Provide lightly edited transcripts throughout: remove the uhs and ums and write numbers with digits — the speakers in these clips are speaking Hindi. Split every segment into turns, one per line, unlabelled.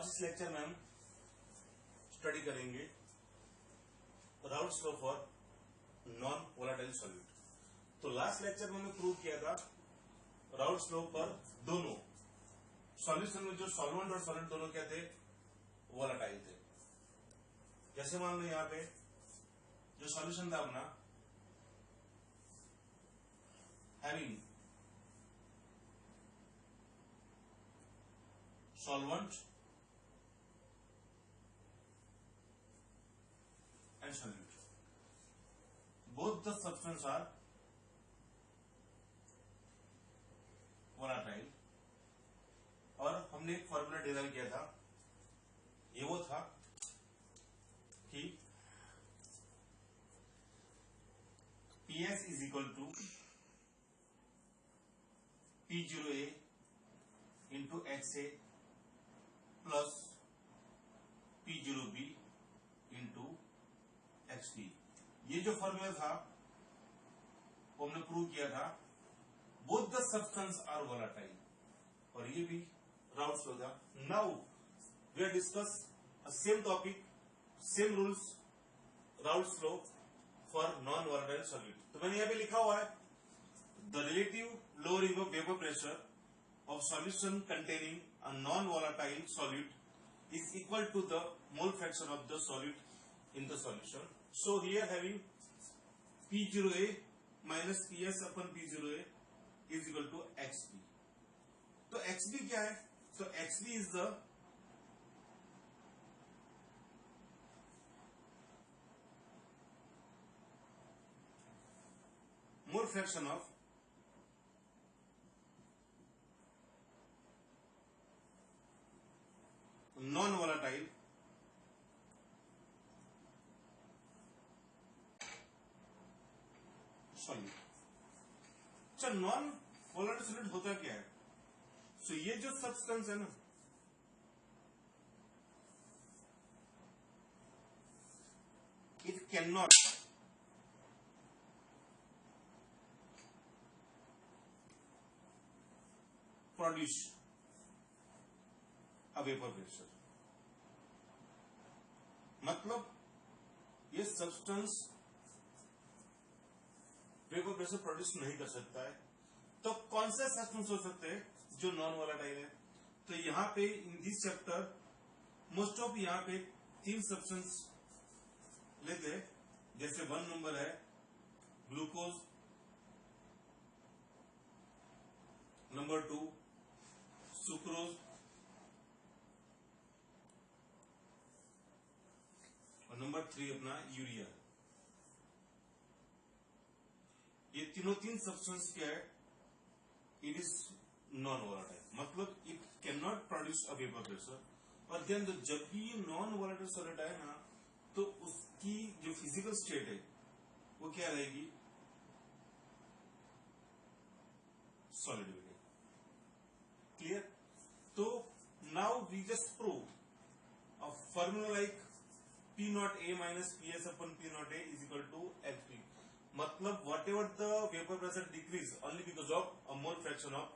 आज इस लेक्चर में हम स्टडी करेंगे Raoult's law for non volatile solute. तो लास्ट लेक्चर में हमने प्रूव किया था राउल्ट्स लॉ पर दोनों सॉल्यूशन में जो सॉल्वेंट और सॉलिड दोनों क्या थे, वोलेटाइल थे। जैसे मान लो यहाँ पे जो सॉल्यूशन था अपना having solvent and solute, both the substance are volatile। और हमने एक फॉर्मूला डिराइव किया था, ये वो था कि PS is equal to P0A into XA plus P0B into XB। ये जो फॉर्मूला था वो हमने प्रूव किया था both the substance are volatile, और ये भी राउल्ट्स लॉ था। Now we are discuss same topic, same rules, Raoult's law for non volatile solute. तो मैंने यहाँ पे लिखा हुआ है the relative lowering of vapour pressure of solution containing a non-volatile solute is equal to the mole fraction of the solute in the solution. So here having P0A minus PS upon P0A is equal to XB. तो XB क्या है? So XB is the mole fraction of non volatile solute. अच्छा, नॉन वोलेटाइल सॉल्यूट होता क्या है? सो ये जो सब्सटेंस है ना, it can not produce a vapour pressure. मतलब ये सब्सटेंस वेपर प्रेशर प्रोड्यूस नहीं कर सकता है। तो कौन से सब्सटेंस हो सकते हैं जो नॉन वोलेटाइल है? तो यहां पे in this chapter most of यहां पे 3 सब्सटेंस लेते हैं। जैसे 1 नंबर है ग्लूकोज, नंबर 2 सुक्रोज और नंबर 3 अपना यूरिया। ये तीन सब्सटेंस क्या है? इट इज नॉन वोलेटाइल, मतलब it can not produce a vapour pressure. और ध्यान दो, जब भी ये नॉन वोलेटाइल सॉलिड है ना, तो उसकी जो फिजिकल स्टेट है वो क्या रहेगी? सॉलिड में। क्लियर? तो now we just prove a formula like P naught A minus PS upon P naught A is equal to XB। मतलब whatever the vapor pressure decrease only because of a mole fraction of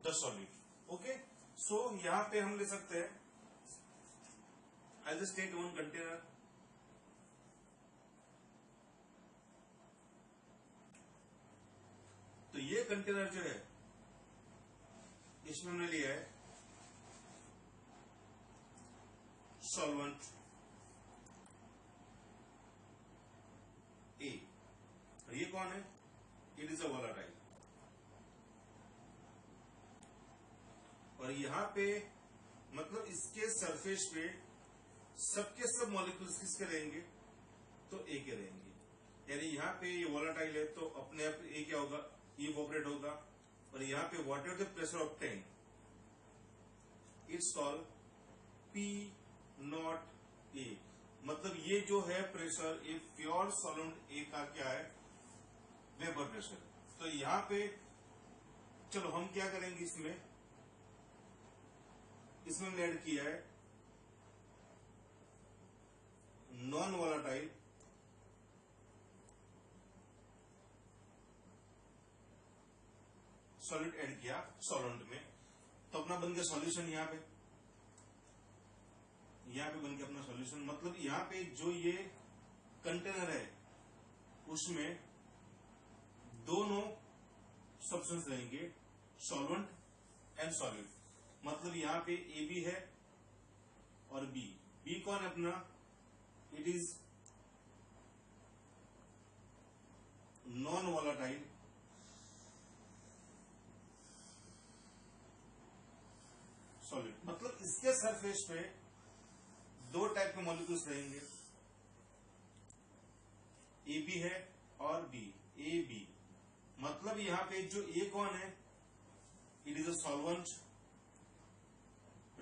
the solid। Okay, so यहाँ पे हम ले सकते हैं I'll just take one container। तो ये कंटेनर जो है इसमें हमने लिया है सॉल्वेंट ए, और ये कौन है? It is a volatile. और यहां पे मतलब इसके सरफेस पे सबके सब मॉलिक्यूल्स किसके रहेंगे? तो ए के रहेंगे। यानी यहां पे ये वोलेटाइल है तो अपने आप ए क्या होगा? इवोपरेट होगा। और यहां पे what ever the pressure obtain it's called P not a. मतलब ये जो है प्रेशर, ये प्योर सॉल्वेंट ए का क्या है? Vapour pressure. तो यहां पे चलो हम क्या करेंगे, इसमें हमने ऐड किया है नॉन वोलेटाइल सॉलिड ऐड किया सॉल्वेंट में, तो अपना बन गया सॉल्यूशन। यहां पे यहाँ पे बन के अपना सॉल्यूशन, मतलब यहाँ पे जो ये कंटेनर है उसमें दोनों सब्सटेंस रहेंगे, सॉल्वेंट एंड सॉलिड। मतलब यहाँ पे ए बी है और बी। बी कौन है अपना? It is non volatile solid. मतलब इसके सरफेस पे दो टाइप के मॉलिक्यूल्स रहेंगे, ए बी है और बी, ए बी। मतलब यहां पे जो ए कौन है? It is a solvent.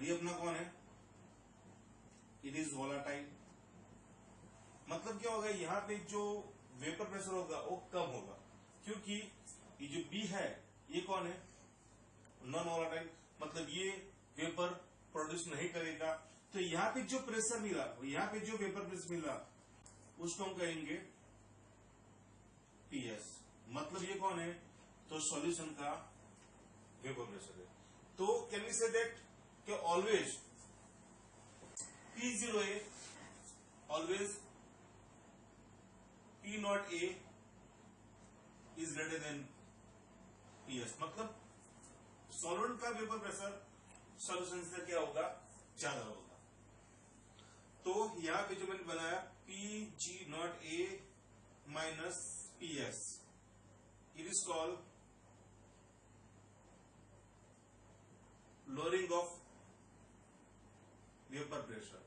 ये अपना कौन है? It is volatile. मतलब क्या होगा, यहां पे जो वेपर प्रेशर होगा वो कम होगा, क्योंकि ये जो बी है ये कौन है? Non volatile. मतलब ये वेपर प्रोड्यूस नहीं करेगा। तो यहाँ पे जो प्रेशर मिला, यहाँ पे जो वेपर प्रेशर मिला उसको हम कहेंगे पीएस। मतलब ये कौन है? तो सॉल्यूशन का वेपर प्रेशर है। तो कैन वी से दैट कि always P0A always P0A is greater than PS। मतलब सॉल्वेंट का वेपर प्रेशर सॉल्यूशन से क्या होगा? ज्यादा होगा। तो यहां पे जो मैंने बनाया Pg0A minus PS, it is called lowering of vapour pressure.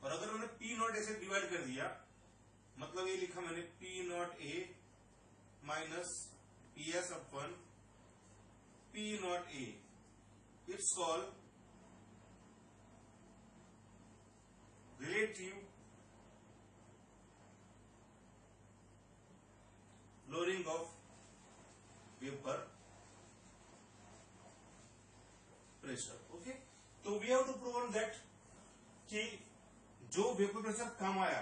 और अगर मैंने P0A से डिवाइड कर दिया, मतलब ये लिखा मैंने P0A minus PS upon P0A, it's called relative lowering of vapour pressure. Okay, तो we have to prove that कि जो वेपर प्रेशर कम आया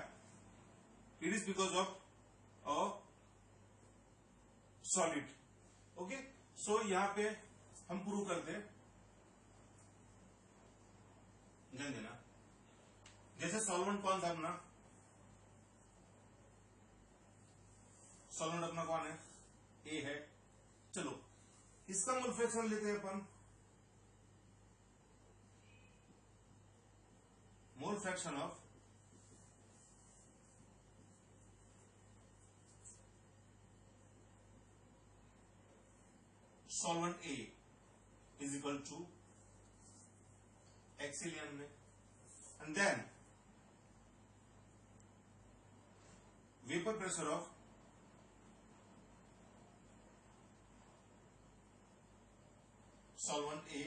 it is because of a solid. Okay, so यहां पे हम प्रूव करते हैं। ध्यान देना, जैसे सॉल्वेंट कौन था अपना? सॉल्वेंट अपना कौन है? ए है। चलो इसका मोल फ्रैक्शन लेते हैं अपन। Mole fraction of solvent A is equal to एक्सिलियन में, and then vapour pressure of solvent A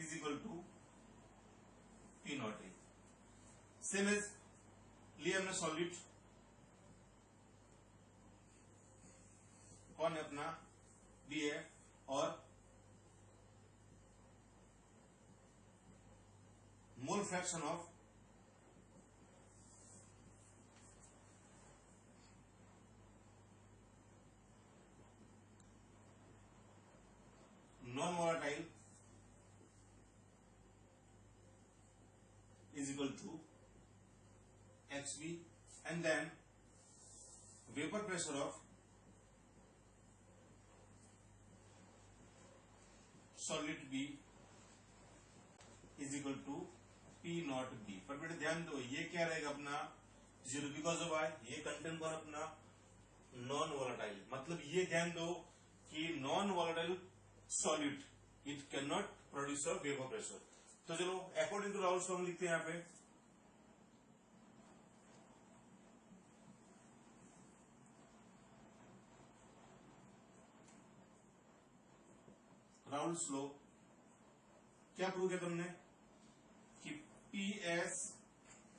is equal to P0A। Same as लिया हमने सॉलिड, कौन है अपना? बी है। और mole fraction of non volatile is equal to XV, and then vapor pressure of solid B is equal to P not B। पर बेटे ध्यान दो, ये क्या रहेगा अपना? जीरो, बिकॉज ऑफ आई ये कंटेंट कौन अपना? Non volatile. मतलब ये ध्यान दो कि non volatile solid it can not produce a vapour pressure. तो चलो अकॉर्डिंग टू राउल्स हम लिखते हैं यहां पे राउल्स लॉ। क्या प्रूव किया तुमने? कि PS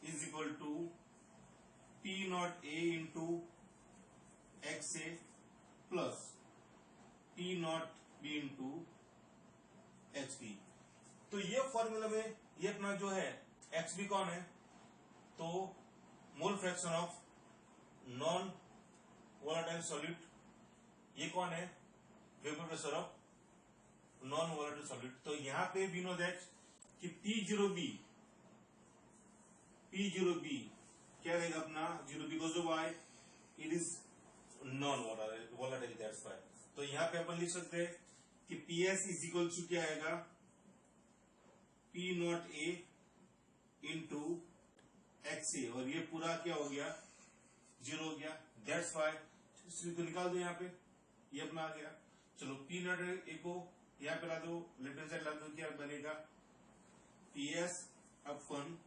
is equal to P0A into XA plus P0B into HB। तो ये फॉर्मूला में ये अपना जो है XB कौन है? तो मोल fraction of non volatile solid, ये कौन है? Vapour pressure of non volatile solid. तो यहाँ पे वी नो दैट कि P0B क्या रहेगा अपना 0 because of why it is non volatile that's why. तो यहाँ पे अपन लिख सकते हैं कि PS इज इक्वल टू क्या आएगा P0A इंटू XA, और ये पूरा क्या हो गया 0 हो गया, दैट्स वाई। इसको निकाल दो यहाँ पे, ये अपना आ गया। चलो P0A को यहाँ पे ला दो, लेफ्ट हैंड साइड ला दो, क्या बनेगा PS upon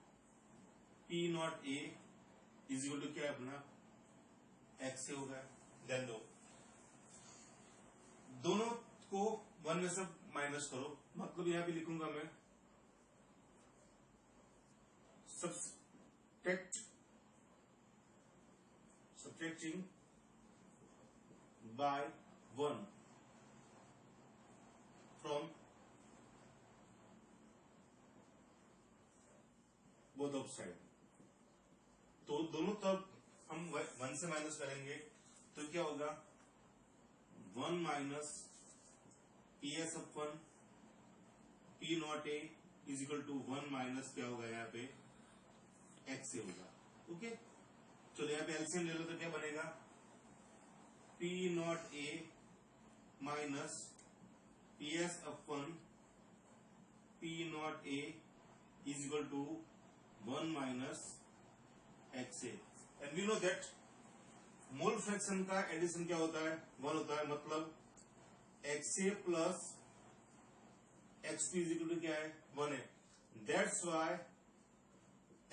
P0A is equal to क्या अपना XA होगा। ध्यान दो, दोनों को 1 में से माइनस करो, मतलब यहाँ पे लिखूंगा मैं subtracting by 1 from both of side। तो दोनों तरफ हम 1 से माइनस करेंगे तो क्या होगा 1 minus PS upon P0A is equal to 1 minus क्या होगा यहाँ पे XA होगा। ओके, चलो यहाँ पे एलसीएम ले लो तो क्या बनेगा P0A minus PS upon P0A is equal to 1 minus XA। And we know that mole fraction का एडिशन क्या होता है 1 होता है, मतलब XA plus XP is equal to क्या है 1 है। That's why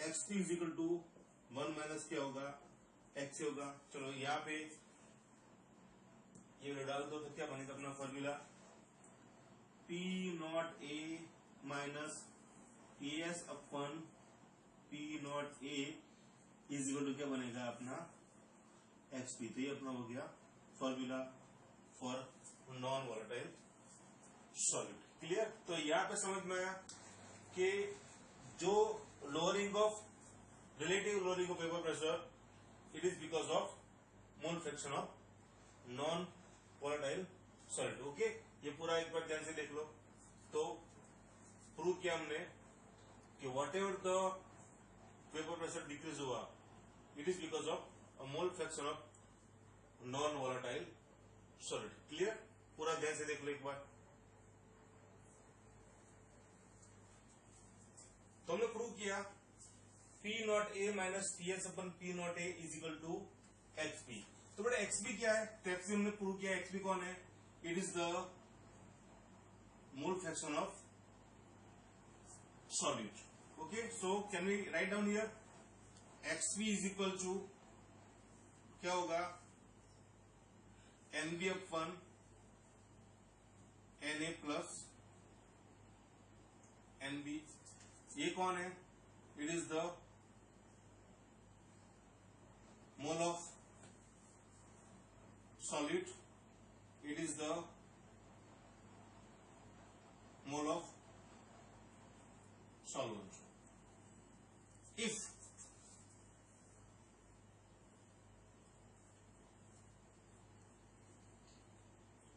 XP is equal to 1 minus क्या होगा XA होगा। चलो यहाँ पे ये डाल दो तो क्या बनेगा अपना formula P0A minus PS upon P0A is equal to क्या बनेगा अपना XP। तो ये अपना हो गया formula for non volatile solid. Clear. तो यहाँ पे समझ में आया कि जो lowering of relative lowering of vapour pressure it is because of mole fraction of non volatile solid. Okay, ये पूरा एक बार ध्यान से देख लो। तो प्रूव किया हमने कि whatever the vapour pressure decrease हुआ it is because of a mole fraction of non volatile solid. Clear, पूरा ध्यान से देख लो एक बार। तो हमने प्रूव किया P0A minus PS upon P0A is equal to XP। तो बेटा XP क्या है, तो XP हमने प्रूव किया XP कौन है, it is the mole fraction of solid. Okay, so can we write down here XP is equal to क्या होगा NB upon Na plus NB। ये कौन है, it is the mole of solid, it is the mole of solvent. If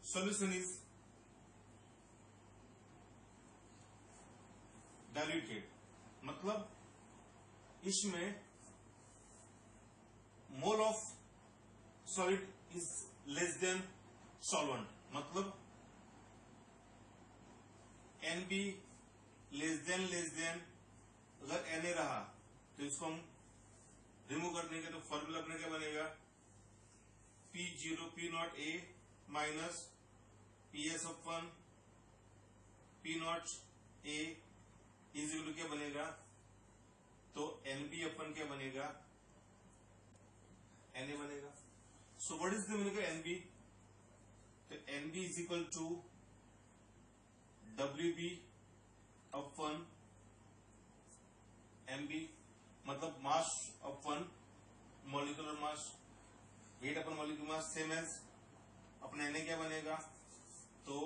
solution is diluted, मतलब इसमें mole of solid is less than solvent, मतलब NB लेस देन अगर Na रहा तो इसको हम रिमूव कर देंगे तो फॉर्मूला अपने क्या बनेगा P0A minus PS upon P0A is equal to क्या बनेगा, तो NB अपन क्या बनेगा Na बनेगा। So what is the meaning of NB, तो NB is equal to WB upon MB, मतलब mass upon molecular mass, weight upon molecular mass same as अपने Na क्या बनेगा, तो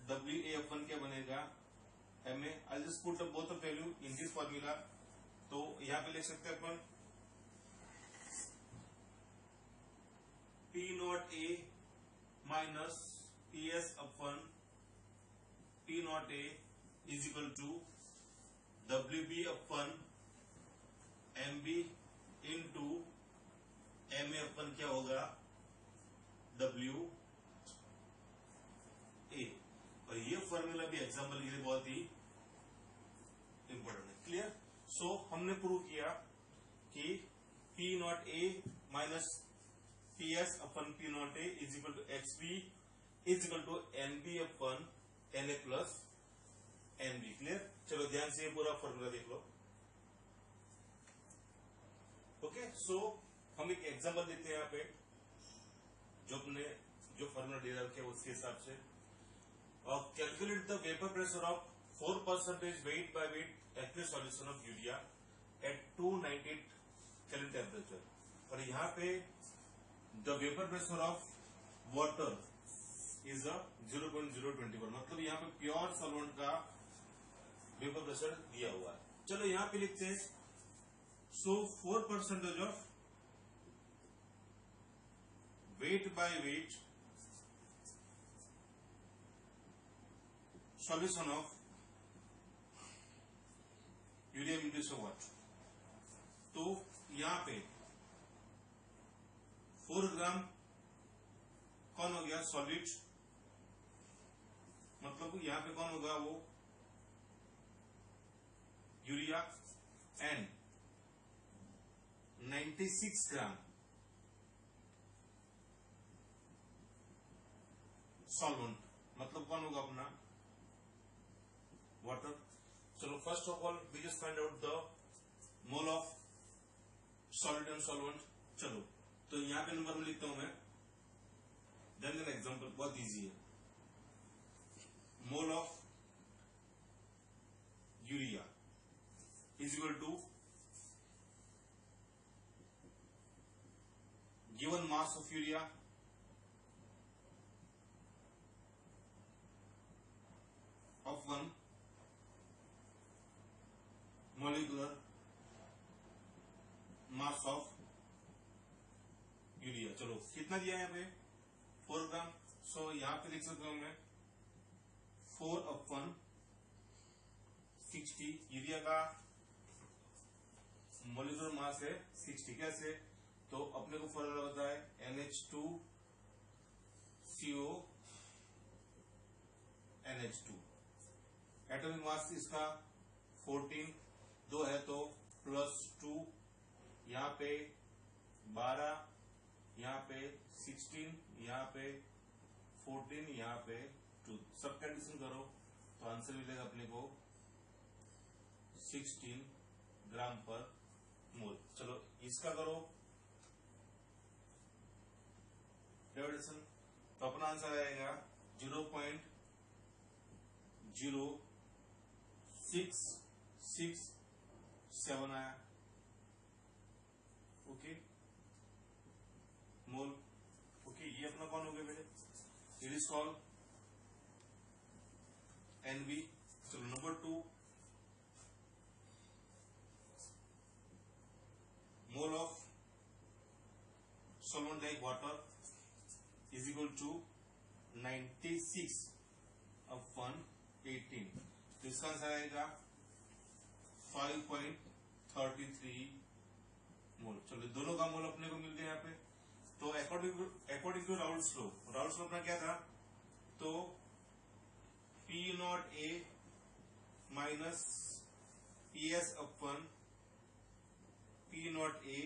WA अपन क्या बनेगा MA। I just put both of value in this formula. तो यहां पे लिख सकते हैं upon P0A minus PS upon P not A is equal to WB upon MB into MA upon क्या होगा WA। और ये फॉर्मूला भी एग्जाम्पल के लिए बहुत ही इंपॉर्टेंट है। क्लियर? सो हमने प्रूव किया कि P not A minus PS upon P not A is equal to XB is equal to NB upon NA plus NB। Clear? चलो ध्यान से ये पूरा फॉर्मूला देख लो। ओके, सो हम एक एग्जांपल देते हैं यहाँ पे, जो अपने जो फॉर्मूला दे रखे हैं उसके हिसाब से। Calculate the vapour pressure of 4% weight by weight aqueous solution of urea at 298 Kelvin temperature। और यहाँ पे the vapour pressure of water is 0.024, मतलब यहाँ पे प्योर सॉल्वेंट का वेपर प्रेशर दिया हुआ है। चलो यहाँ पे लिखते हैं, so 4% of weight by weight solution of urea into water. तो यहाँ पे 4 ग्राम कौन हो गया सॉलिड, मतलब यहाँ पे कौन होगा वो यूरिया, एंड 96 ग्राम सॉल्वेंट, मतलब कौन होगा अपना वाटर। चलो first of all we just find out the mole of solid and solvent. चलो तो यहाँ पे नंबर में लिखता हूं मैं, देन एन एग्जांपल बहुत इजी है। Mole of urea is equal to given mass of urea of 1 molecular mass of urea. चलो कितना दिया है यहाँ पे 4 ग्राम। सो यहाँ पे लिख सकता हूं मैं 4/60। यूरिया का मोलिकुलर मास है 60। कैसे? तो अपने को फॉर्मूला होता है NH2CO NH2। एटॉमिक मास इसका 14, 2 है तो +2, यहाँ पे 12, यहाँ पे 16, यहाँ पे 14, यहाँ पे 2। सब कंडीशन करो तो आंसर मिलेगा अपने को 16 ग्राम पर मोल। चलो इसका करो डिवाइडेशन, तो अपना आंसर आएगा 0.0667 आया। Okay mole. ओके ये अपना कौन हो गया मेरे, इट इज कॉल्ड NB। चलो number 2, mole of solvent like water is equal to 96/18। तो इसका आंसर आएगा 5.33 मोल। चलो दोनों का मोल अपने को मिल गया यहाँ पे। तो अकॉर्डिंग टू राउल्स लॉ अपना क्या था, तो P not A minus PS upon P not A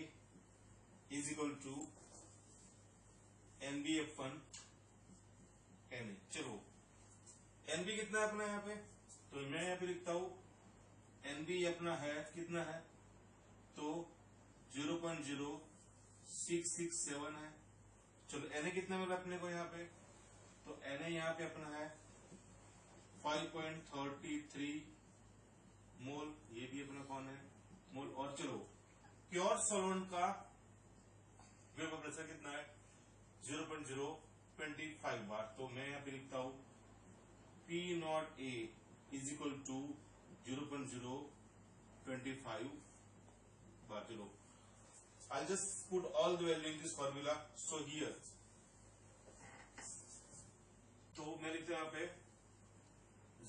is equal to NB upon NA। चलो NB कितना है अपना यहाँ पे, तो मैं यहाँ पे लिखता हूं NB अपना है कितना है, तो 0.0667 है। चलो NA कितना मिला अपने को यहाँ पे, तो NA यहाँ पे अपना है 5.33 मोल। ये भी अपना कौन है मोल। और चलो प्योर सॉल्वेंट का वेपर प्रेशर कितना है 0.025 बार। तो मैं यहाँ पे लिखता हूं P not A is equal to 0.025 bar. चलो I'll just put all the value in this formula. So here, तो मैं लिखता हूं यहाँ पे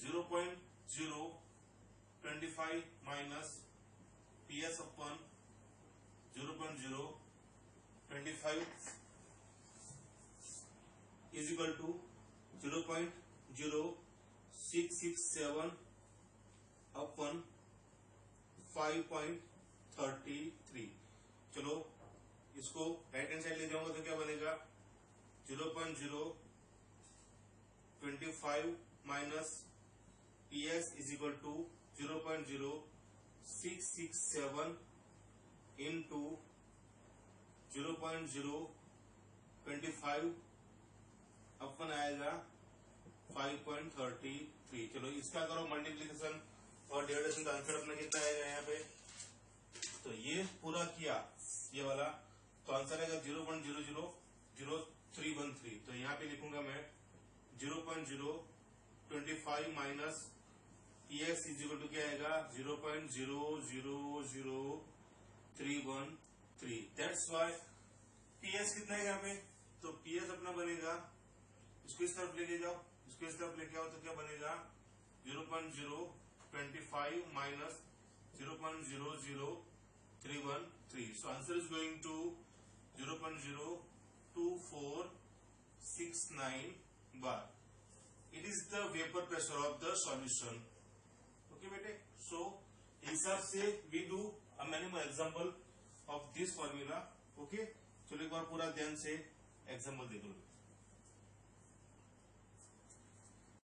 0.025 minus PS upon 0.025 is equal to 0.0667 upon 5.33। चलो इसको राइट हैंड साइड ले जाऊंगा तो क्या बनेगा 0.025 minus PS is equal to 0.0667 into 0.025 upon आएगा 5.33। चलो इसका करो मल्टीप्लीकेशन और डिवाइडेशन का आंसर अपना कितना आएगा यहाँ पे, तो ये पूरा किया ये वाला तो आंसर आएगा 0.000313। तो यहाँ पे लिखूंगा मैं 0.025 minus PS is equal to क्या आएगा 0.00313। दैट्स व्हाई PS कितना है यहाँ पे, तो PS अपना बनेगा, इसको इस तरफ लेके जाओ, इसको इस तरफ लेके आओ तो क्या बनेगा 0.025 minus 0.00313। So answer is going to 0.02469 bar. It is the vapor pressure of the solution. Okay बेटे, so हिसाब से we do a many more example of this formula. Okay, चलो एक बार पूरा ध्यान से एग्जाम्पल देख लो।